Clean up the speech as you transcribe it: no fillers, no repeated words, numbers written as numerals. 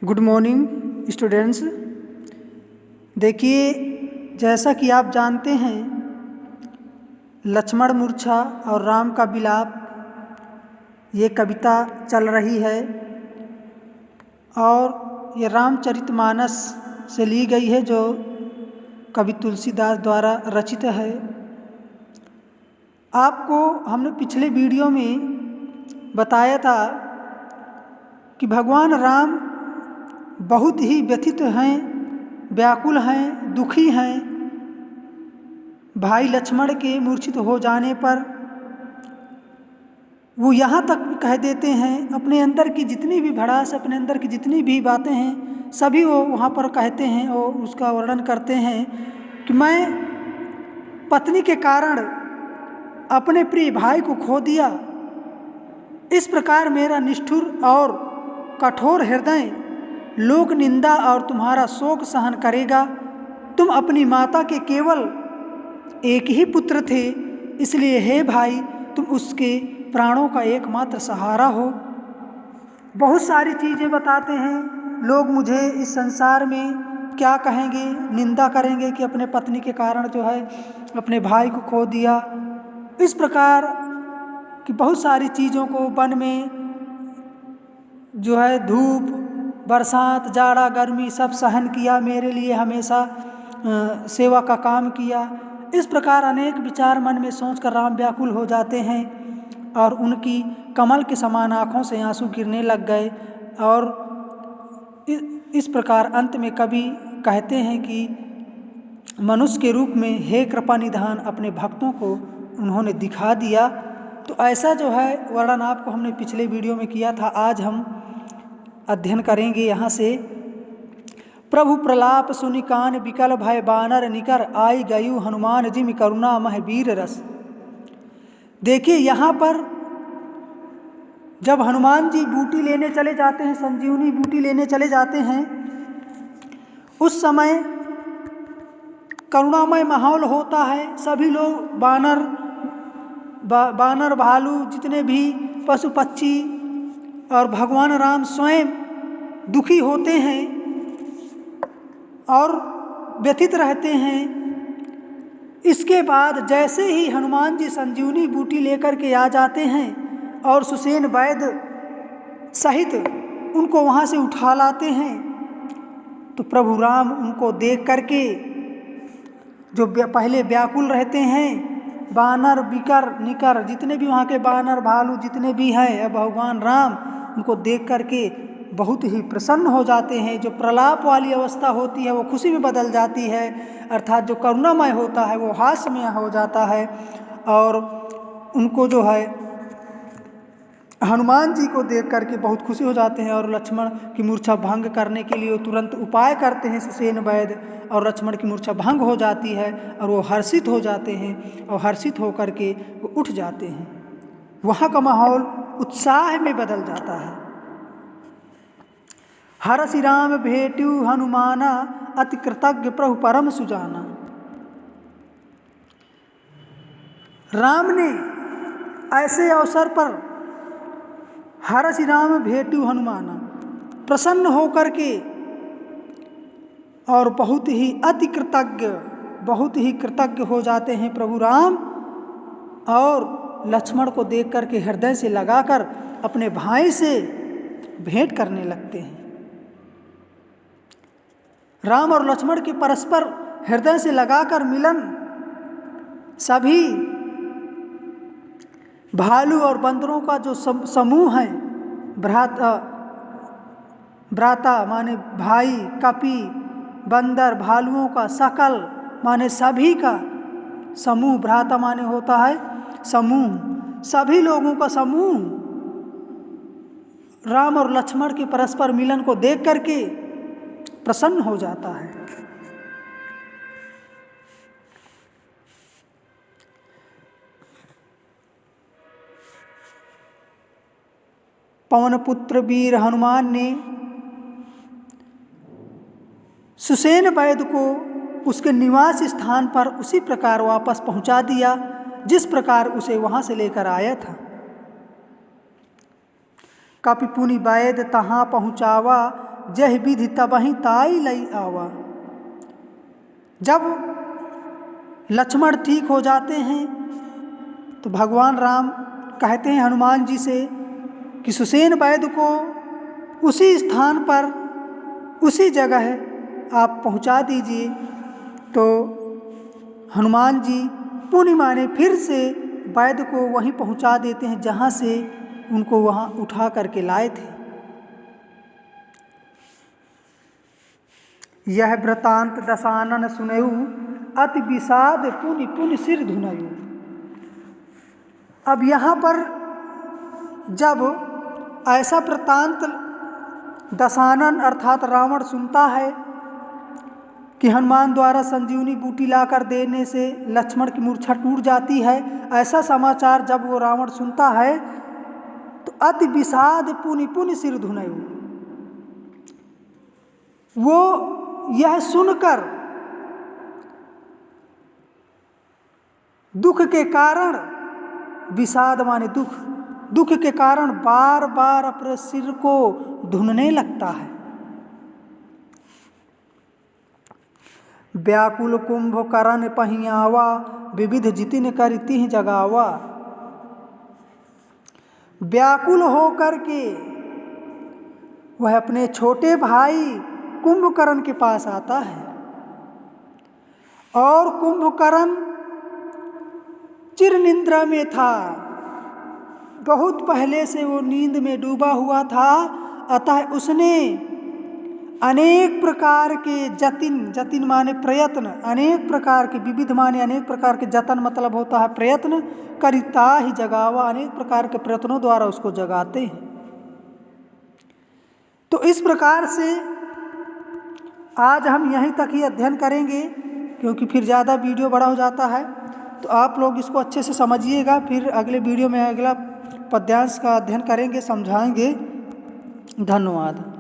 Good morning students. देखिए, जैसा कि आप जानते हैं, लक्ष्मण मूर्छा और राम का विलाप ये कविता चल रही है और ये रामचरितमानस से ली गई है, जो कवि तुलसीदास द्वारा रचित है। आपको हमने पिछले वीडियो में बताया था कि भगवान राम बहुत ही व्यथित हैं, व्याकुल हैं, दुखी हैं। भाई लक्ष्मण के मूर्छित हो जाने पर वो यहाँ तक कह देते हैं, अपने अंदर की जितनी भी भड़ास, अपने अंदर की जितनी भी बातें हैं, सभी वो वहाँ पर कहते हैं और उसका वर्णन करते हैं कि मैं पत्नी के कारण अपने प्रिय भाई को खो दिया। इस प्रकार मेरा निष्ठुर और कठोर हृदय लोक निंदा और तुम्हारा शोक सहन करेगा। तुम अपनी माता के केवल एक ही पुत्र थे, इसलिए हे भाई, तुम उसके प्राणों का एकमात्र सहारा हो। बहुत सारी चीज़ें बताते हैं। लोग मुझे इस संसार में क्या कहेंगे, निंदा करेंगे कि अपने पत्नी के कारण जो है अपने भाई को खो दिया। इस प्रकार की बहुत सारी चीज़ों को वन में जो है धूप, बरसात, जाड़ा, गर्मी सब सहन किया, मेरे लिए हमेशा सेवा का काम किया। इस प्रकार अनेक विचार मन में सोचकर राम व्याकुल हो जाते हैं और उनकी कमल के समान आँखों से आंसू गिरने लग गए। और इस प्रकार अंत में कवि कहते हैं कि मनुष्य के रूप में हे कृपा निधान अपने भक्तों को उन्होंने दिखा दिया। तो ऐसा जो है वर्णन आपको हमने पिछले वीडियो में किया था। आज हम अध्ययन करेंगे यहाँ से। प्रभु प्रलाप सुनि कान विकल भय बानर निकर आई गयु हनुमान जिमि करुणा मह वीर रस। देखिए, यहाँ पर जब हनुमान जी बूटी लेने चले जाते हैं, संजीवनी बूटी लेने चले जाते हैं, उस समय करुणामय माहौल होता है। सभी लोग बानर भालू, जितने भी पशु पक्षी और भगवान राम स्वयं दुखी होते हैं और व्यथित रहते हैं। इसके बाद जैसे ही हनुमान जी संजीवनी बूटी लेकर के आ जाते हैं और सुसेन वैद्य सहित उनको वहाँ से उठा लाते हैं, तो प्रभु राम उनको देख करके जो पहले व्याकुल रहते हैं, बानर बिकर निकर जितने भी वहाँ के बानर भालू जितने भी हैं, भगवान राम उनको देख करके बहुत ही प्रसन्न हो जाते हैं। जो प्रलाप वाली अवस्था होती है वो खुशी में बदल जाती है, अर्थात जो करुणामय होता है वो हास्यमय हो जाता है। और उनको जो है हनुमान जी को देख करके बहुत खुशी हो जाते हैं और लक्ष्मण की मूर्छा भंग करने के लिए तुरंत उपाय करते हैं सुसेन वैद्य, और लक्ष्मण की मूर्छा भंग हो जाती है और वो हर्षित हो जाते हैं और हर्षित होकर के वो उठ जाते हैं। वहाँ का माहौल उत्साह में बदल जाता है। हरसि राम भेट्यु हनुमाना अति कृतज्ञ प्रभु परम सुजाना। राम ने ऐसे अवसर पर हरसि राम भेट्यु हनुमाना, प्रसन्न होकर के और बहुत ही अति कृतज्ञ, बहुत ही कृतज्ञ हो जाते हैं प्रभु राम, और लक्ष्मण को देख करके हृदय से लगाकर अपने भाई से भेंट करने लगते हैं। राम और लक्ष्मण के परस्पर हृदय से लगाकर मिलन सभी भालू और बंदरों का जो समूह है, भ्राता माने भाई, कपि, बंदर, भालुओं का सकल माने सभी का समूह, भ्राता माने होता है समूह, सभी लोगों का समूह राम और लक्ष्मण के परस्पर मिलन को देख करके प्रसन्न हो जाता है। पवन पुत्र वीर हनुमान ने सुसेन वैद्य को उसके निवास स्थान पर उसी प्रकार वापस पहुंचा दिया जिस प्रकार उसे वहां से लेकर आया था। कपि पुनि वैद्य तहाँ पहुँचावा जह विधि तबहि ताई लई आवा। जब लक्ष्मण ठीक हो जाते हैं तो भगवान राम कहते हैं हनुमान जी से कि सुसेन वैद्य को उसी स्थान पर उसी जगह आप पहुंचा दीजिए। तो हनुमान जी पुण्य माने फिर से वैद्य को वहीं पहुंचा देते हैं जहां से उनको वहां उठा करके लाए थे। यह वृतांत दशानन सुनयु अति विषाद पुनि पुनि सिर धुनयु। अब यहाँ पर जब ऐसा वृतांत दशानन अर्थात रावण सुनता है कि हनुमान द्वारा संजीवनी बूटी लाकर देने से लक्ष्मण की मूर्छा टूट जाती है, ऐसा समाचार जब वो रावण सुनता है तो अति विषाद पुनि पुनि सिर धुनयु। वो यह सुनकर दुख के कारण, विषाद माने दुख, दुख के कारण बार बार अपने सिर को धुनने लगता है। व्याकुल कुंभकर्ण पहियावा विविध जितिन कर तिह जगावा। व्याकुल होकर के वह अपने छोटे भाई कुंभकर्ण के पास आता है और कुंभकर्ण चिर निद्रा में था, बहुत पहले से वो नींद में डूबा हुआ था। अतः उसने अनेक प्रकार के जतिन माने प्रयत्न, अनेक प्रकार के विविध माने अनेक प्रकार के जतन मतलब होता है प्रयत्न, करिता ही जगावा, अनेक प्रकार के प्रयत्नों द्वारा उसको जगाते हैं। तो इस प्रकार से आज हम यहीं तक ही अध्ययन करेंगे क्योंकि फिर ज़्यादा वीडियो बड़ा हो जाता है। तो आप लोग इसको अच्छे से समझिएगा, फिर अगले वीडियो में अगला पद्यांश का अध्ययन करेंगे, समझाएंगे। धन्यवाद।